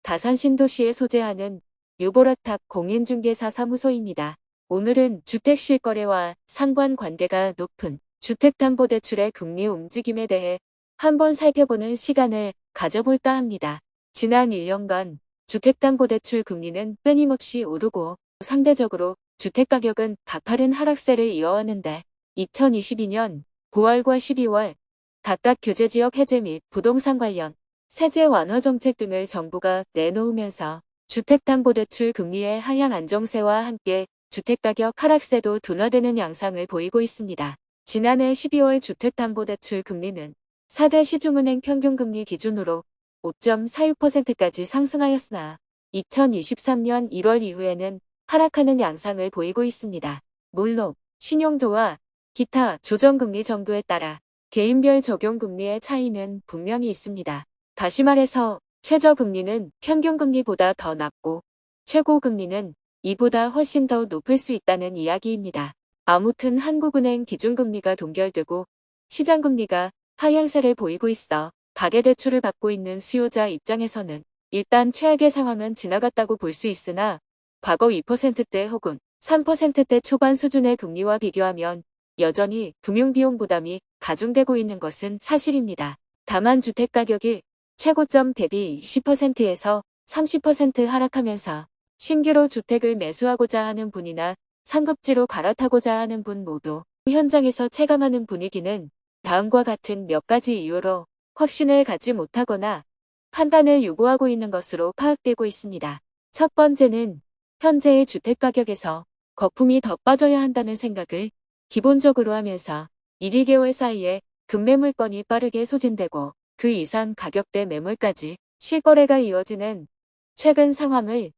다산 신도시에 소재하는 유보라탑 공인중개사 사무소입니다. 오늘은 주택실거래와 상관관계가 높은 주택담보대출의 금리 움직임에 대해 한번 살펴보는 시간을 가져볼까 합니다. 지난 1년간 주택담보대출 금리는 끊임없이 오르고 상대적으로 주택가격은 가파른 하락세를 이어왔는데 2022년 9월과 12월 각각 규제지역 해제 및 부동산 관련 세제 완화 정책 등을 정부가 내놓으면서 주택담보대출 금리의 하향 안정세와 함께 주택가격 하락세도 둔화되는 양상을 보이고 있습니다. 지난해 12월 주택담보대출 금리는 4대 시중은행 평균금리 기준으로 5.46%까지 상승하였으나 2023년 1월 이후에는 하락하는 양상을 보이고 있습니다. 물론 신용도와 기타 조정금리 정도에 따라 개인별 적용금리의 차이는 분명히 있습니다. 다시 말해서 최저금리는 평균금리보다 더 낮고 최고금리는 이보다 훨씬 더 높을 수 있다는 이야기입니다. 아무튼 한국은행 기준금리가 동결되고 시장금리가 하향세를 보이고 있어 가계대출을 받고 있는 수요자 입장에서는 일단 최악의 상황은 지나갔다고 볼 수 있으나 과거 2%대 혹은 3%대 초반 수준의 금리와 비교하면 여전히 금융비용 부담이 가중되고 있는 것은 사실입니다. 다만 주택가격이 최고점 대비 20%에서 30% 하락하면서 신규로 주택을 매수하고자 하는 분이나 상급지로 갈아타고자 하는 분 모두 현장에서 체감하는 분위기는 다음과 같은 몇 가지 이유로 확신을 갖지 못하거나 판단을 요구하고 있는 것으로 파악되고 있습니다. 첫 번째는 현재의 주택가격에서 거품이 더 빠져야 한다는 생각을 기본적으로 하면서 1, 2개월 사이에 급매물건이 빠르게 소진되고 그 이상 가격대 매물까지 실거래가 이어지는 최근 상황을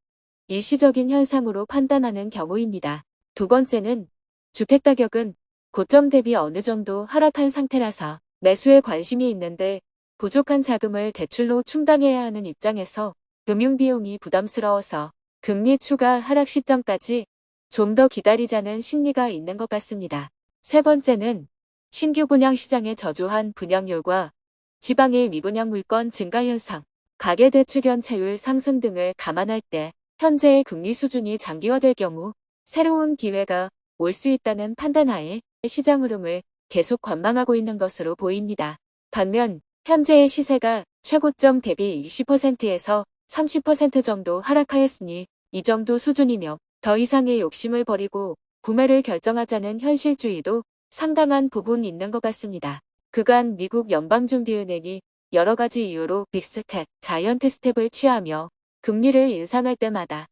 일시적인 현상으로 판단하는 경우입니다. 두 번째는 주택가격은 고점 대비 어느 정도 하락한 상태라서 매수에 관심이 있는데 부족한 자금을 대출로 충당해야 하는 입장에서 금융비용이 부담스러워서 금리 추가 하락 시점까지 좀 더 기다리자는 심리가 있는 것 같습니다. 세 번째는 신규 분양 시장의 저조한 분양률과 지방의 미분양 물건 증가 현상, 가계대출 연체율 상승 등을 감안할 때 현재의 금리 수준이 장기화될 경우 새로운 기회가 올 수 있다는 판단하에 시장 흐름을 계속 관망하고 있는 것으로 보입니다. 반면 현재의 시세가 최고점 대비 20%에서 30% 정도 하락하였으니 이 정도 수준이며 더 이상의 욕심을 버리고 구매를 결정하자는 현실주의도 상당한 부분 있는 것 같습니다. 그간 미국 연방준비은행이 여러 가지 이유로 빅스텝, 자이언트 스텝을 취하며 금리를 인상할 때마다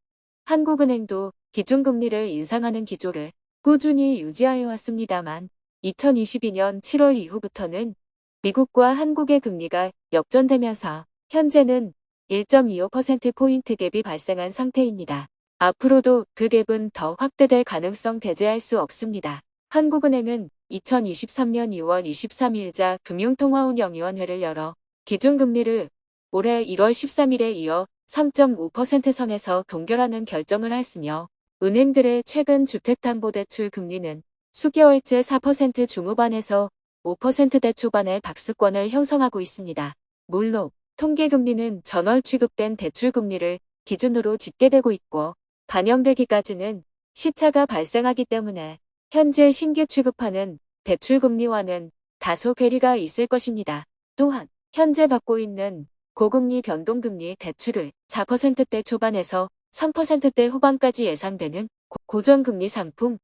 한국은행도 기준금리를 인상하는 기조를 꾸준히 유지하여 왔습니다만 2022년 7월 이후부터는 미국과 한국의 금리가 역전되면서 현재는 1.25%포인트 갭이 발생한 상태입니다. 앞으로도 그 갭은 더 확대될 가능성 배제할 수 없습니다. 한국은행은 2023년 2월 23일자 금융통화운영위원회를 열어 기준금리를 올해 1월 13일에 이어 3.5% 선에서 동결하는 결정을 했으며 은행들의 최근 주택담보대출 금리는 수개월째 4% 중후반에서 5%대 초반의 박스권을 형성하고 있습니다. 물론 통계금리는 전월 취급된 대출금리를 기준으로 집계되고 있고 반영되기까지는 시차가 발생하기 때문에 현재 신규 취급하는 대출금리와는 다소 괴리가 있을 것입니다. 또한 현재 받고 있는 고금리 변동금리 대출을 4%대 초반에서 3%대 후반까지 예상되는 고정금리 상품,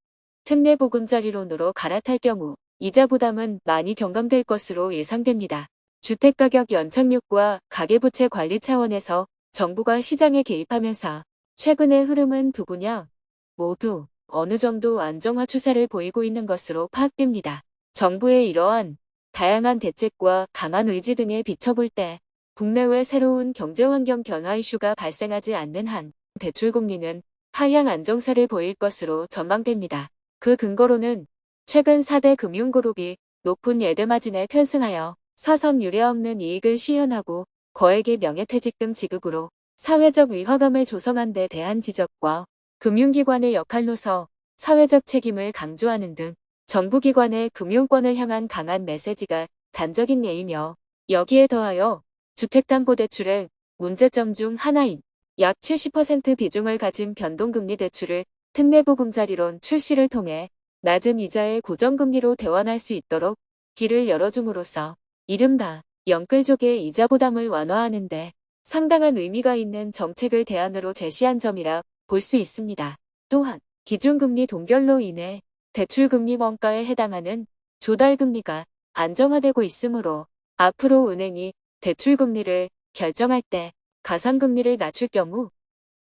특례 보금자리론으로 갈아탈 경우 이자 부담은 많이 경감될 것으로 예상됩니다. 주택가격 연착륙과 가계부채 관리 차원에서 정부가 시장에 개입하면서 최근의 흐름은 두 분야 모두 어느 정도 안정화 추세를 보이고 있는 것으로 파악됩니다. 정부의 이러한 다양한 대책과 강한 의지 등에 비춰볼 때 국내외 새로운 경제환경 변화 이슈가 발생하지 않는 한 대출금리는 하향 안정세를 보일 것으로 전망됩니다. 그 근거로는 최근 4대 금융그룹이 높은 예대마진에 편승하여 사선 유례 없는 이익을 시현하고 거액의 명예퇴직금 지급으로 사회적 위화감을 조성한 데 대한 지적과 금융기관의 역할로서 사회적 책임을 강조하는 등 정부기관의 금융권을 향한 강한 메시지가 단적인 예이며 여기에 더하여 주택담보대출의 문제점 중 하나인 약 70% 비중을 가진 변동금리 대출을 특례보금자리론 출시를 통해 낮은 이자의 고정금리로 대환할 수 있도록 길을 열어줌으로써 이른바 영끌족의 이자 부담을 완화하는 데 상당한 의미가 있는 정책을 대안으로 제시한 점이라 볼 수 있습니다. 또한 기준금리 동결로 인해 대출금리 원가에 해당하는 조달금리가 안정화되고 있으므로 앞으로 은행이 대출금리를 결정할 때 가상금리를 낮출 경우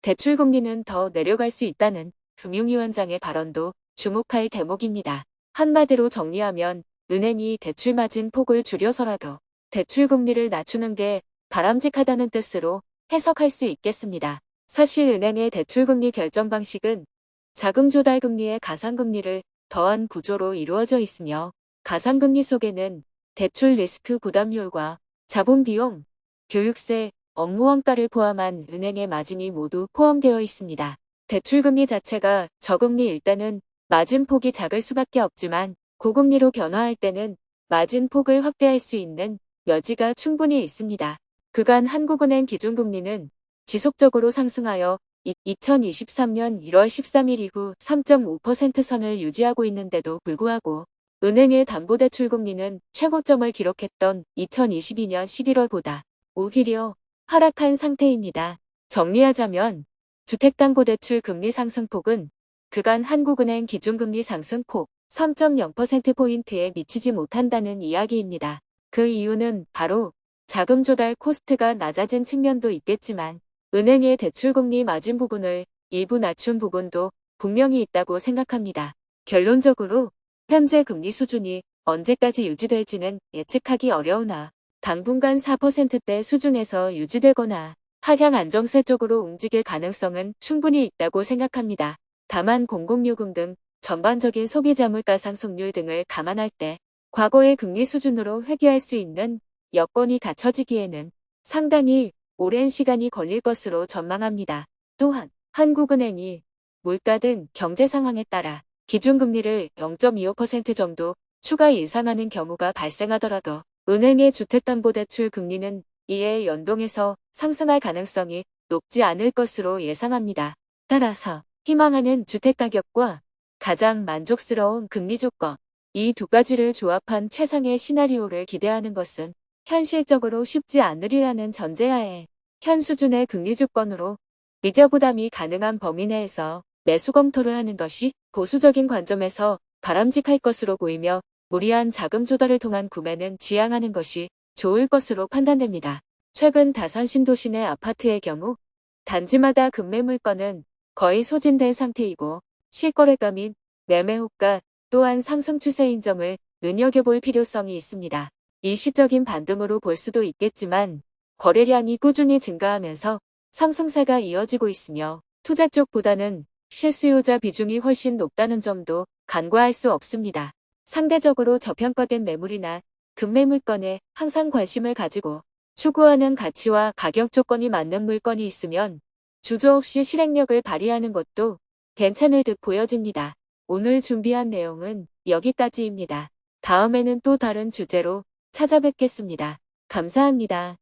대출금리는 더 내려갈 수 있다는 금융위원장의 발언도 주목할 대목입니다. 한마디로 정리하면 은행이 대출 마진 폭을 줄여서라도 대출금리를 낮추는 게 바람직하다는 뜻으로 해석할 수 있겠습니다. 사실 은행의 대출금리 결정 방식은 자금조달금리에 가상금리를 더한 구조로 이루어져 있으며 가상금리 속에는 대출 리스크 부담률과 자본비용, 교육세, 업무원가를 포함한 은행의 마진이 모두 포함되어 있습니다. 대출금리 자체가 저금리일 때는 마진폭이 작을 수밖에 없지만 고금리로 변화할 때는 마진폭을 확대할 수 있는 여지가 충분히 있습니다. 그간 한국은행 기준금리는 지속적으로 상승하여 2023년 1월 13일 이후 3.5% 선을 유지하고 있는데도 불구하고 은행의 담보대출금리는 최고점을 기록했던 2022년 11월보다 오히려 하락한 상태입니다. 정리하자면 주택담보대출 금리 상승폭은 그간 한국은행 기준금리 상승폭 3.0%포인트에 미치지 못한다는 이야기입니다. 그 이유는 바로 자금 조달 코스트가 낮아진 측면도 있겠지만 은행의 대출금리 마진 부분을 일부 낮춘 부분도 분명히 있다고 생각합니다. 결론적으로 현재 금리 수준이 언제까지 유지될지는 예측하기 어려우나 당분간 4%대 수준에서 유지되거나 하향 안정세 쪽으로 움직일 가능성은 충분히 있다고 생각합니다. 다만 공공요금 등 전반적인 소비자 물가 상승률 등을 감안할 때 과거의 금리 수준으로 회귀할 수 있는 여건이 갖춰지기에는 상당히 오랜 시간이 걸릴 것으로 전망합니다. 또한 한국은행이 물가 등 경제 상황에 따라 기준금리를 0.25% 정도 추가 인상하는 경우가 발생하더라도 은행의 주택담보대출 금리는 이에 연동해서 상승할 가능성이 높지 않을 것으로 예상합니다. 따라서 희망하는 주택가격과 가장 만족스러운 금리 조건, 이 두 가지를 조합한 최상의 시나리오를 기대하는 것은 현실적으로 쉽지 않으리라는 전제하에 현 수준의 금리 조건으로 이자 부담이 가능한 범위 내에서 매수 검토를 하는 것이 보수적인 관점에서 바람직할 것으로 보이며 무리한 자금 조달을 통한 구매는 지양하는 것이 좋을 것으로 판단됩니다. 최근 다산 신도시 내 아파트의 경우 단지마다 급매 물건은 거의 소진된 상태이고 실거래가 및 매매 호가 또한 상승 추세인 점을 눈여겨볼 필요성이 있습니다. 일시적인 반등으로 볼 수도 있겠지만 거래량이 꾸준히 증가하면서 상승세가 이어지고 있으며 투자 쪽보다는 실수요자 비중이 훨씬 높다는 점도 간과할 수 없습니다. 상대적으로 저평가된 매물이나 급매 물건에 항상 관심을 가지고 추구하는 가치와 가격 조건이 맞는 물건이 있으면 주저없이 실행력을 발휘하는 것도 괜찮을 듯 보여집니다. 오늘 준비한 내용은 여기까지입니다. 다음에는 또 다른 주제로 찾아뵙겠습니다. 감사합니다.